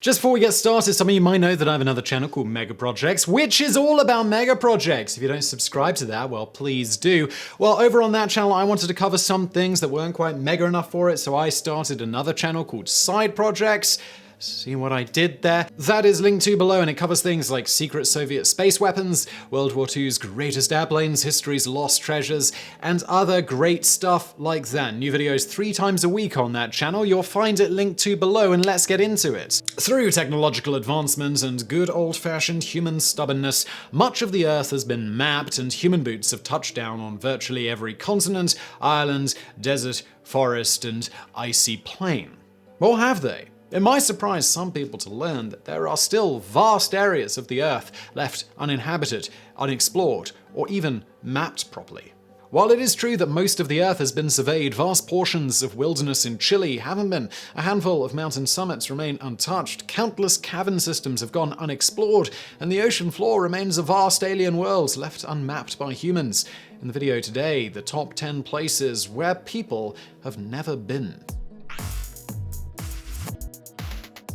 Just before we get started, some of you might know that I have another channel called Mega Projects, which is all about mega projects. If you don't subscribe to that, well, please do. Well, over on that channel, I wanted to cover some things that weren't quite mega enough for it, so I started another channel called Side Projects. See what I did there? That is linked to below, and it covers things like secret Soviet space weapons, World War II's greatest airplanes, history's lost treasures, and other great stuff like that. New videos 3 times a week on that channel. You'll find it linked to below, and let's get into it. Through technological advancements and good old-fashioned human stubbornness, much of the Earth has been mapped, and human boots have touched down on virtually every continent, island, desert, forest, and icy plain. Or have they? It might surprise some people to learn that there are still vast areas of the Earth left uninhabited, unexplored, or even mapped properly. While it is true that most of the Earth has been surveyed, vast portions of wilderness in Chile haven't been. A handful of mountain summits remain untouched, countless cavern systems have gone unexplored, and the ocean floor remains a vast alien world left unmapped by humans. In the video today, the top 10 places where people have never been.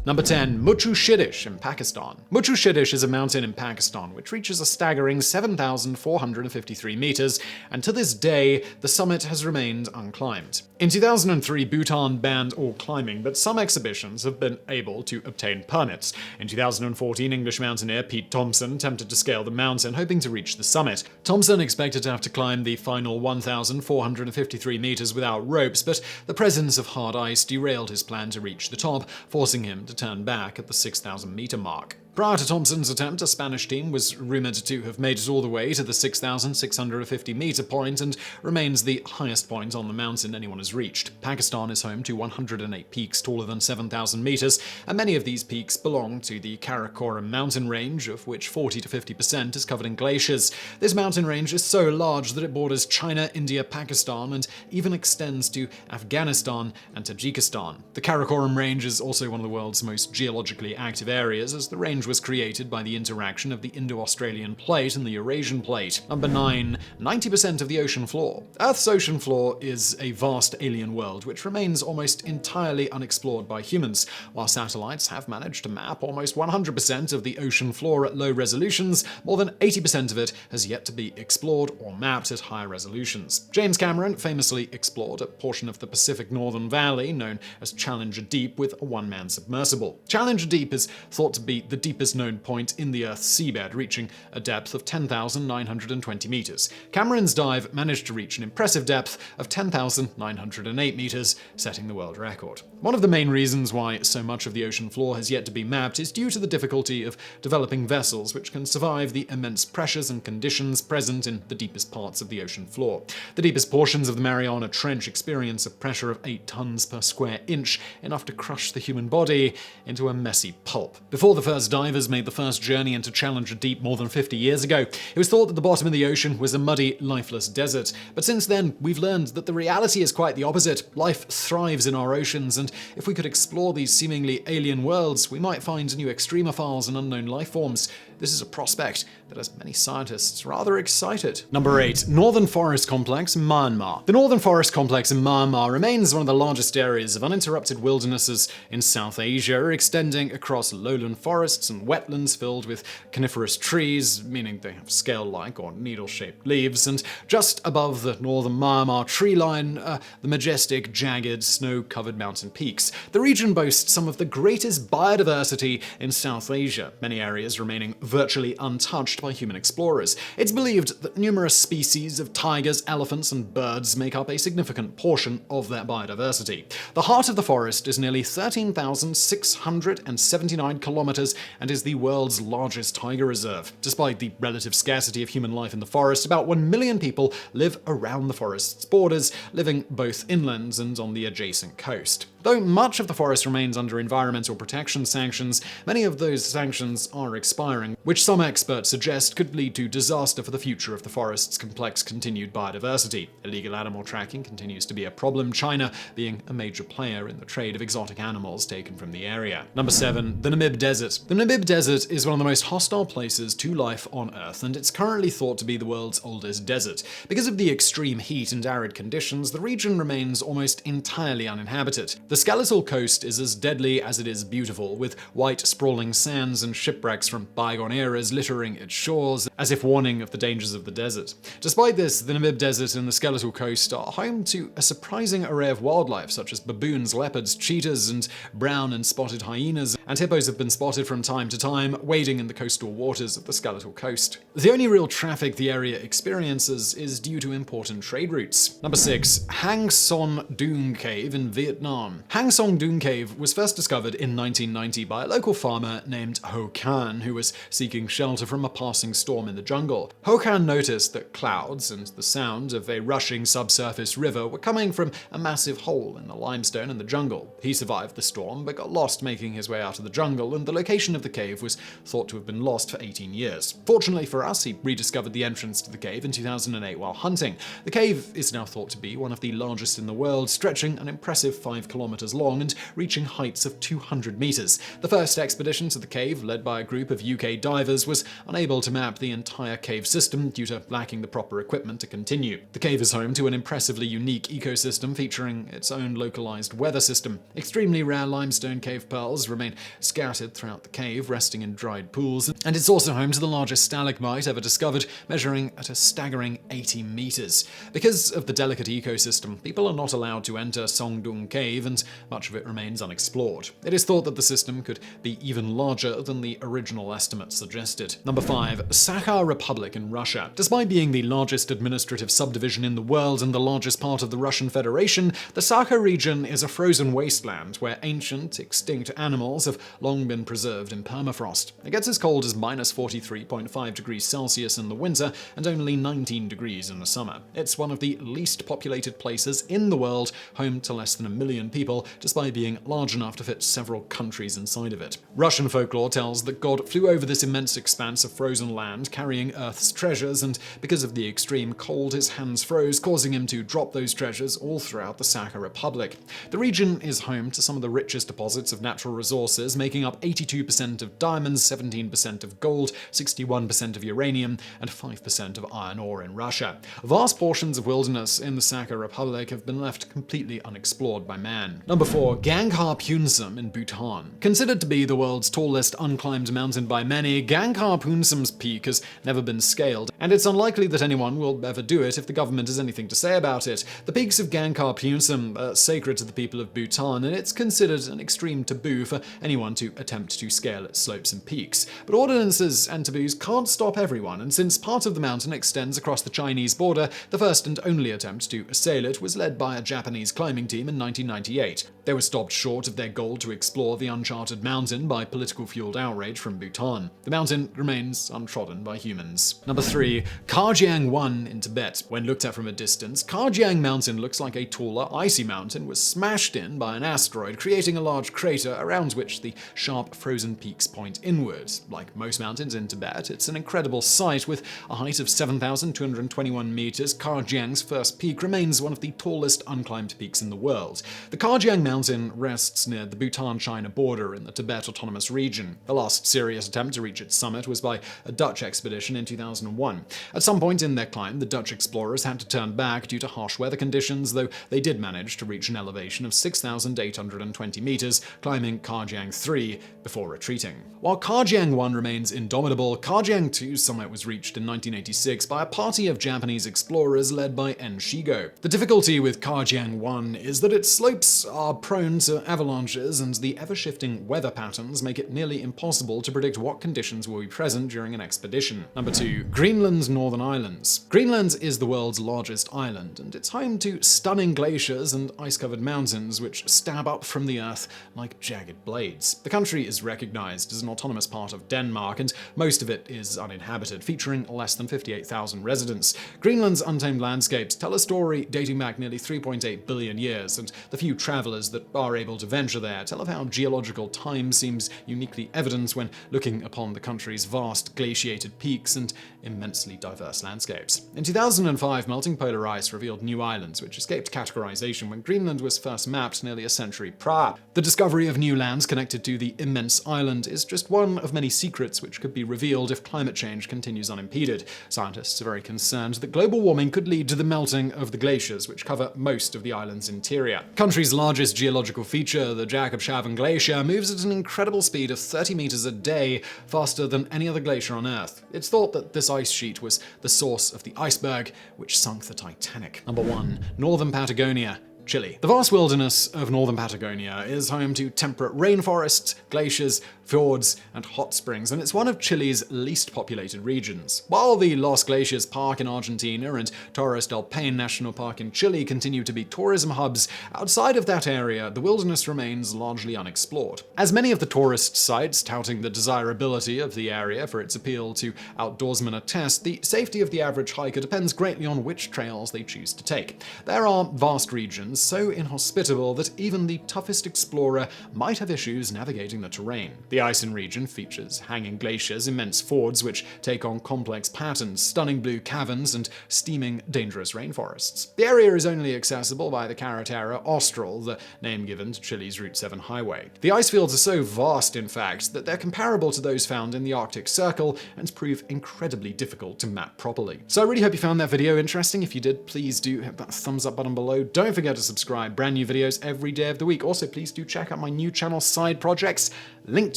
Number 10. Muchu in Pakistan. Muchu is a mountain in Pakistan which reaches a staggering 7,453 meters, and to this day, the summit has remained unclimbed. In 2003, Bhutan banned all climbing, but some exhibitions have been able to obtain permits. In 2014, English mountaineer Pete Thompson attempted to scale the mountain, hoping to reach the summit. Thompson expected to have to climb the final 1,453 meters without ropes, but the presence of hard ice derailed his plan to reach the top, forcing him to turn back at the 6,000-meter mark. Prior to Thompson's attempt, a Spanish team was rumored to have made it all the way to the 6,650-meter point and remains the highest point on the mountain anyone has reached. Pakistan is home to 108 peaks taller than 7,000 meters, and many of these peaks belong to the Karakoram mountain range, of which 40 to 50% is covered in glaciers. This mountain range is so large that it borders China, India, Pakistan, and even extends to Afghanistan and Tajikistan. The Karakoram range is also one of the world's most geologically active areas, as the range was created by the interaction of the Indo-Australian plate and the Eurasian plate. Number 9. 90% of the ocean floor. Earth's ocean floor is a vast alien world which remains almost entirely unexplored by humans. While satellites have managed to map almost 100% of the ocean floor at low resolutions, more than 80% of it has yet to be explored or mapped at higher resolutions. James Cameron famously explored a portion of the Pacific Northern Valley known as Challenger Deep with a one-man submersible. Challenger Deep is thought to be the deepest known point in the Earth's seabed, reaching a depth of 10,920 meters. Cameron's dive managed to reach an impressive depth of 10,908 meters, setting the world record. One of the main reasons why so much of the ocean floor has yet to be mapped is due to the difficulty of developing vessels which can survive the immense pressures and conditions present in the deepest parts of the ocean floor. The deepest portions of the Mariana Trench experience a pressure of 8 tons per square inch, enough to crush the human body into a messy pulp. Before the first divers made the first journey into Challenger Deep more than 50 years ago, it was thought that the bottom of the ocean was a muddy, lifeless desert. But since then, we've learned that the reality is quite the opposite. Life thrives in our oceans, and if we could explore these seemingly alien worlds, we might find new extremophiles and unknown life forms. This is a prospect that has many scientists rather excited. Number 8. Northern Forest Complex in Myanmar. The Northern Forest Complex in Myanmar remains one of the largest areas of uninterrupted wildernesses in South Asia, extending across lowland forests and wetlands filled with coniferous trees, meaning they have scale-like or needle-shaped leaves, and just above the northern Myanmar tree line are the majestic, jagged, snow-covered mountain peaks. The region boasts some of the greatest biodiversity in South Asia, many areas remaining virtually untouched by human explorers. It's believed that numerous species of tigers, elephants, and birds make up a significant portion of that biodiversity. The heart of the forest is nearly 13,679 kilometers and is the world's largest tiger reserve. Despite the relative scarcity of human life in the forest, about 1 million people live around the forest's borders, living both inland and on the adjacent coast. Though much of the forest remains under environmental protection sanctions, many of those sanctions are expiring, which some experts suggest could lead to disaster for the future of the forest's complex continued biodiversity. Illegal animal tracking continues to be a problem, China being a major player in the trade of exotic animals taken from the area. Number 7. The Namib Desert. The Namib Desert is one of the most hostile places to life on Earth, and it's currently thought to be the world's oldest desert. Because of the extreme heat and arid conditions, the region remains almost entirely uninhabited. The skeletal coast is as deadly as it is beautiful, with white sprawling sands and shipwrecks from bygone eras littering its shores, as if warning of the dangers of the desert. Despite this, the Namib Desert and the skeletal coast are home to a surprising array of wildlife, such as baboons, leopards, cheetahs, and brown and spotted hyenas, and hippos have been spotted from time to time wading in the coastal waters of the skeletal coast. The only real traffic the area experiences is due to important trade routes. Number 6. Hang Son Doong Cave in Vietnam. Hang Son Doong Cave was first discovered in 1990 by a local farmer named Ho Can, who was seeking shelter from a passing storm in the jungle. Ho Can noticed that clouds and the sound of a rushing subsurface river were coming from a massive hole in the limestone in the jungle. He survived the storm but got lost making his way out of the jungle, and the location of the cave was thought to have been lost for 18 years. Fortunately for us, he rediscovered the entrance to the cave in 2008 while hunting. The cave is now thought to be one of the largest in the world, stretching an impressive 5 kilometers long and reaching heights of 200 meters. The first expedition to the cave, led by a group of UK divers, was unable to map the entire cave system due to lacking the proper equipment to continue. The cave is home to an impressively unique ecosystem featuring its own localized weather system. Extremely rare limestone cave pearls remain scattered throughout the cave, resting in dried pools, and it's also home to the largest stalagmite ever discovered, measuring at a staggering 80 meters. Because of the delicate ecosystem, people are not allowed to enter Son Doong Cave, and much of it remains unexplored. It is thought that the system could be even larger than the original estimates suggested. Number 5. Sakha Republic in Russia. Despite being the largest administrative subdivision in the world and the largest part of the Russian Federation, the Sakha region is a frozen wasteland where ancient, extinct animals have long been preserved in permafrost. It gets as cold as minus 43.5 degrees Celsius in the winter and only 19 degrees in the summer. It's one of the least populated places in the world, home to less than 1 million people, despite being large enough to fit several countries inside of it. Russian folklore tells that God flew over this immense expanse of frozen land, carrying Earth's treasures, and because of the extreme cold, his hands froze, causing him to drop those treasures all throughout the Sakha Republic. The region is home to some of the richest deposits of natural resources, making up 82% of diamonds, 17% of gold, 61% of uranium, and 5% of iron ore in Russia. Vast portions of wilderness in the Sakha Republic have been left completely unexplored by man. Number 4. Gangkhar Puensum in Bhutan. Considered to be the world's tallest unclimbed mountain by many, Gangkhar Puensum's peak has never been scaled, and it's unlikely that anyone will ever do it if the government has anything to say about it. The peaks of Gangkhar Puensum are sacred to the people of Bhutan, and it's considered an extreme taboo for anyone to attempt to scale its slopes and peaks. But ordinances and taboos can't stop everyone, and since part of the mountain extends across the Chinese border, the first and only attempt to assail it was led by a Japanese climbing team in 1998. They were stopped short of their goal to explore the uncharted mountain by political-fueled outrage from Bhutan. The mountain remains untrodden by humans. Number 3. Karjiang I in Tibet. When looked at from a distance, Karjiang Mountain looks like a taller, icy mountain was smashed in by an asteroid, creating a large crater around which the sharp frozen peaks point inwards. Like most mountains in Tibet, it's an incredible sight. With a height of 7,221 meters, Karjiang's first peak remains one of the tallest unclimbed peaks in the world. The Karjiang Mountain rests near the Bhutan-China border in the Tibet Autonomous Region. The last serious attempt to reach its summit was by a Dutch expedition in 2001. At some point in their climb, the Dutch explorers had to turn back due to harsh weather conditions, though they did manage to reach an elevation of 6,820 meters, climbing Karjiang III before retreating. While Karjiang I remains indomitable, Karjiang II's summit was reached in 1986 by a party of Japanese explorers led by En Shigo. The difficulty with Karjiang I is that its slopes are prone to avalanches, and the ever-shifting weather patterns make it nearly impossible to predict what conditions will be present during an expedition. Number 2. Greenland's Northern Islands. Greenland is the world's largest island, and it's home to stunning glaciers and ice-covered mountains which stab up from the earth like jagged blades. The country is recognized as an autonomous part of Denmark, and most of it is uninhabited, featuring less than 58,000 residents. Greenland's untamed landscapes tell a story dating back nearly 3.8 billion years, and the few travelers that are able to venture there tell of how geological time seems uniquely evident when looking upon the country's vast glaciated peaks and immensely diverse landscapes. In 2005, melting polar ice revealed new islands which escaped categorization when Greenland was first mapped nearly a century prior. The discovery of new lands connected to the immense island is just one of many secrets which could be revealed if climate change continues unimpeded. Scientists are very concerned that global warming could lead to the melting of the glaciers which cover most of the island's interior. Countries largest geological feature, the Jakobshavn Glacier, moves at an incredible speed of 30 meters a day, faster than any other glacier on Earth. It's thought that this ice sheet was the source of the iceberg which sunk the Titanic. Number 1. Northern Patagonia, Chile. The vast wilderness of northern Patagonia is home to temperate rainforests, glaciers, fjords, and hot springs, and it's one of Chile's least populated regions. While the Los Glaciers Park in Argentina and Torres del Paine National Park in Chile continue to be tourism hubs, outside of that area, the wilderness remains largely unexplored. As many of the tourist sites touting the desirability of the area for its appeal to outdoorsmen attest, the safety of the average hiker depends greatly on which trails they choose to take. There are vast regions so inhospitable that even the toughest explorer might have issues navigating the terrain. The Isen region features hanging glaciers, immense fjords which take on complex patterns, stunning blue caverns, and steaming, dangerous rainforests. The area is only accessible by the Carretera Austral, the name given to Chile's Route 7 highway. The ice fields are so vast, in fact, that they're comparable to those found in the Arctic Circle and prove incredibly difficult to map properly. So I really hope you found that video interesting. If you did, please do hit that thumbs up button below. Don't forget to subscribe. Brand new videos every day of the week. Also, please do check out my new channel side projects, linked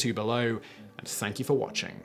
to below, and thank you for watching.